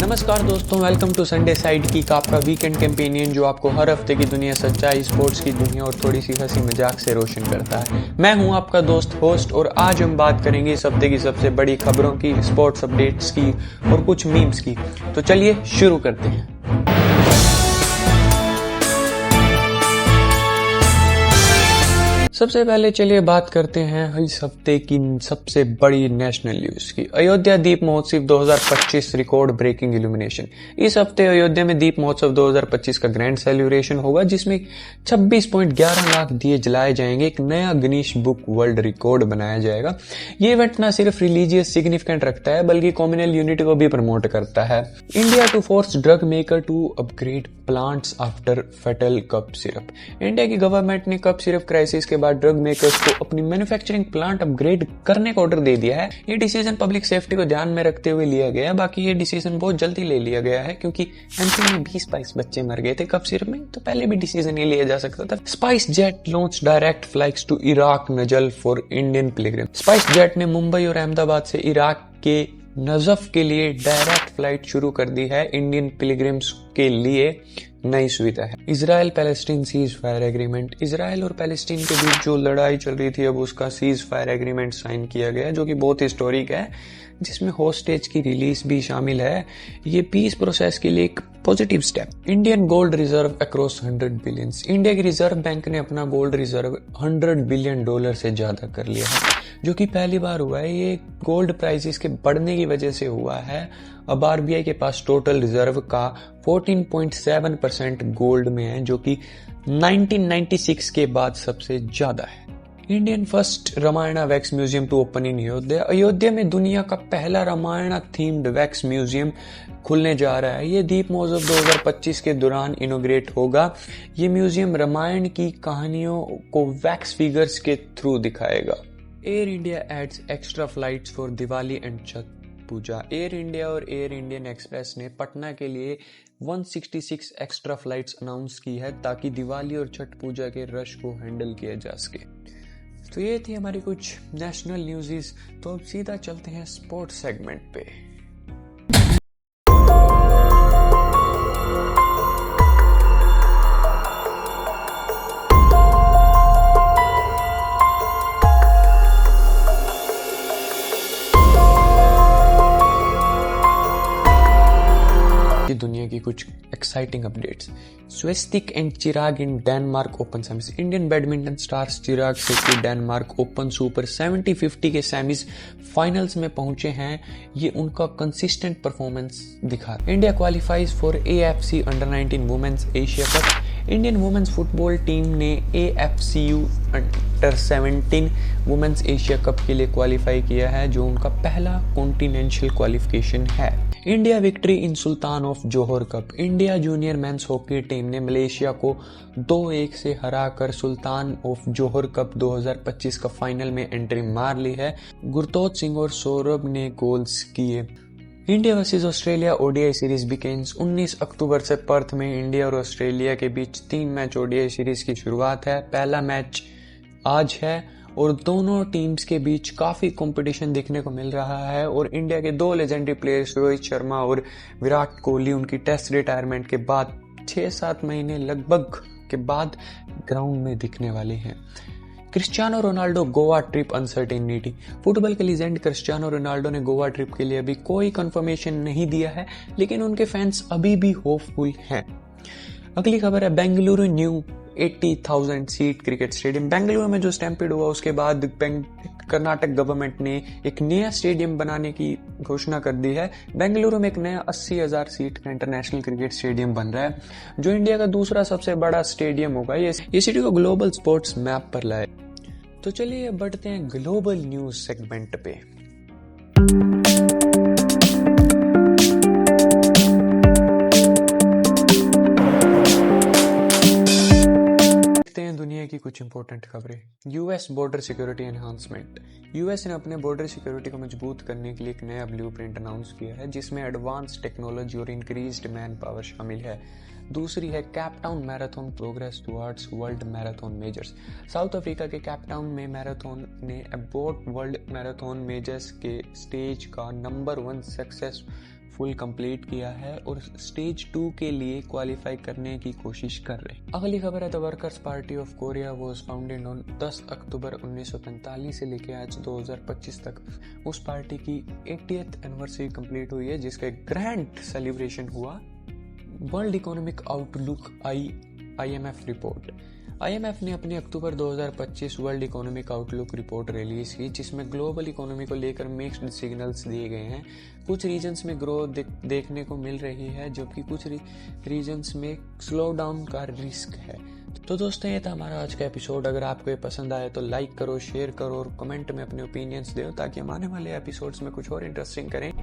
नमस्कार दोस्तों, welcome to Sunday side kick, आपका वीकेंड कैंपेनियन जो आपको हर हफ्ते की दुनिया, सच्चाई, स्पोर्ट्स की दुनिया और थोड़ी सी हंसी मजाक से रोशन करता है। मैं हूं आपका दोस्त होस्ट और आज हम बात करेंगे इस हफ्ते की सबसे बड़ी खबरों की, स्पोर्ट्स अपडेट्स की और कुछ मीम्स की। तो चलिए शुरू करते हैं। सबसे पहले चलिए बात करते हैं इस हफ्ते की सबसे बड़ी नेशनल न्यूज की। अयोध्या दीप महोत्सव 2025 रिकॉर्ड ब्रेकिंग इल्यूमिनेशन। इस हफ्ते अयोध्या में दीप महोत्सव 2025 का ग्रैंड सेलिब्रेशन होगा, जिसमें 26.11 लाख दिए जलाए जाएंगे। एक नया गिनीज बुक वर्ल्ड रिकॉर्ड बनाया जाएगा। ये इवेंट न सिर्फ रिलीजियस सिग्निफिकेंट रखता है बल्कि कम्युनल यूनिटी को भी प्रमोट करता है। India to force drug maker to upgrade plants after fatal cough syrup. India की गवर्नमेंट ने कफ सिरप क्राइसिस के बाद ड्रग मेकर्स को अपनी मैन्युफैक्चरिंग प्लांट अपग्रेड करने का ऑर्डर दे दिया है। ये डिसीजन पब्लिक सेफ्टी को ध्यान में रखते हुए लिया गया है। बाकी ये डिसीजन बहुत जल्दी ले लिया गया है क्योंकि एमपी में 20-22 बच्चे मर गए थे कफ सिरप में, तो पहले भी डिसीजन ये लिया जा सकता था। Spice jet launch direct flights to Iraq नजल for Indian pilgrim. Spice jet ने मुंबई और अहमदाबाद से इराक के नजफ के लिए डायरेक्ट फ्लाइट शुरू कर दी है। इंडियन पिलग्रिम्स के लिए नई सुविधा है। Israel Palestine cease fire agreement. Israel और पैलेस्टीन के बीच जो लड़ाई चल रही थी, अब उसका सीज फायर एग्रीमेंट साइन किया गया, जो कि बहुत हिस्टोरिक है, जिसमें होस्टेज की रिलीज भी शामिल है। ये पीस प्रोसेस के लिए एक positive step. Indian gold reserve across 100 billion. India की रिजर्व बैंक ने अपना गोल्ड रिजर्व $100 बिलियन से ज्यादा कर लिया है, जो कि पहली बार हुआ है। ये गोल्ड प्राइसेस के बढ़ने की वजह से हुआ है। अब आरबीआई के पास टोटल रिजर्व का 14.7% गोल्ड में है, जो कि 1996 के बाद सबसे ज्यादा है। Indian first Ramayana wax museum to open in Ayodhya. Ayodhya में दुनिया का पहला रामायणा थीम्ड वैक्स म्यूजियम खुलने जा रहा है। ये दीप महोत्सव 2025 के दौरान इनोग्रेट होगा। ये म्यूजियम रामायण की कहानियों को वैक्स फिगर्स के थ्रू दिखाएगा। Air India adds extra flights for Diwali and Chhath Puja. Air India और एयर इंडियन एक्सप्रेस ने पटना के लिए 166 एक्स्ट्रा फ्लाइट्स अनाउंस की है ताकि दिवाली और छठ पूजा के रश को हैंडल किया जा सके। तो ये थी हमारी कुछ नेशनल न्यूज़। तो अब सीधा चलते हैं स्पोर्ट्स सेगमेंट पे। दुनिया की कुछ exciting updates. Swastik and Chirag in Denmark Open semis. Indian badminton stars Chirag Shetty Denmark Open super 70-50 के सेमीज फाइनल्स में पहुंचे हैं। ये उनका कंसिस्टेंट परफॉर्मेंस दिखा। India qualifies for AFC under nineteen women's Asia cup. Indian women's football team ने AFCU अंडर-17 वुमेन्स एशिया कप के लिए क्वालिफाई किया है, जो उनका पहला कॉन्टिनेंशियल क्वालिफिकेशन है। India victory in sultan of Johor cup. India junior men's hockey team ने मलेशिया को 2-1 से हराकर सुल्तान ऑफ जोहर कप 2025 का फाइनल में एंट्री मार ली है। गुरतोज सिंह और सौरभ ने गोल्स किए। India versus Australia ODI series begins. 19 अक्टूबर से पर्थ में इंडिया और ऑस्ट्रेलिया के बीच 3 मैच ओडीआई सीरीज की शुरुआत है। पहला मैच आज है और दोनों टीम्स के बीच काफी कंपटीशन देखने को मिल रहा है। और इंडिया के 2 लेजेंडरी प्लेयर्स रोहित शर्मा और विराट कोहली उनकी टेस्ट रिटायरमेंट के बाद 6-7 महीने लगभग के बाद ग्राउंड में दिखने वाले हैं। Cristiano Ronaldo Goa trip uncertainty. Football के लीजेंड क्रिस्टियानो रोनाल्डो ने गोवा ट्रिप के लिए अभी कोई कंफर्मेशन नहीं दिया है, लेकिन उनके फैंस अभी भी होपफुल हैं। अगली खबर है Bengaluru new 80,000 seat cricket stadium. Bengaluru में जो स्टैम्पेड हुआ उसके बाद कर्नाटक गवर्नमेंट ने एक नया स्टेडियम बनाने की घोषणा कर दी है। बेंगलुरु में एक नया 80,000 सीट का इंटरनेशनल क्रिकेट स्टेडियम बन रहा है, जो इंडिया का दूसरा सबसे बड़ा स्टेडियम होगा। ये सिटी को ग्लोबल स्पोर्ट्स मैप पर लाए। तो चलिए बढ़ते हैं ग्लोबल न्यूज सेगमेंट पे। दुनिया की कुछ इंपॉर्टेंट खबरें। US border security enhancement. US ने अपने बॉर्डर सिक्योरिटी को मजबूत करने के लिए एक नया ब्लूप्रिंट अनाउंस किया है, जिसमें एडवांस टेक्नोलॉजी और इंक्रीज्ड मैन पावर शामिल है। दूसरी है Cape Town marathon progress towards world marathon measures. South Africa के कैपटाउन में मैराथन ने अबॉट वर्ल्ड मैराथन मेजर्स के स्टेज का नंबर 1 सक्सेस फुल कंप्लीट किया है और स्टेज 2 के लिए क्वालिफाई करने की कोशिश कर रहे हैं। अगली खबर है, the workers party of Korea was founded on 10 अक्टूबर 1945 से लेकर आज 2025 तक उस पार्टी की 80th एनिवर्सरी कंप्लीट हुई है, जिसका एक ग्रैंड सेलिब्रेशन हुआ। World economic outlook IMF report. IMF ने अपनी अक्टूबर 2025 world economic outlook report release की, जिसमें ग्लोबल इकोनॉमी को लेकर मिक्स्ड सिग्नल्स दिए गए हैं। कुछ रीजन्स में ग्रोथ देखने को मिल रही है, जबकि कुछ रीजन्स में स्लो डाउन का रिस्क है। तो दोस्तों, ये था हमारा आज का एपिसोड। अगर आपको ये पसंद आए तो लाइक करो, शेयर करो और कमेंट में अपने ओपिनियंस दो, ताकि हम आने वाले एपिसोड्स में कुछ और इंटरेस्टिंग करें।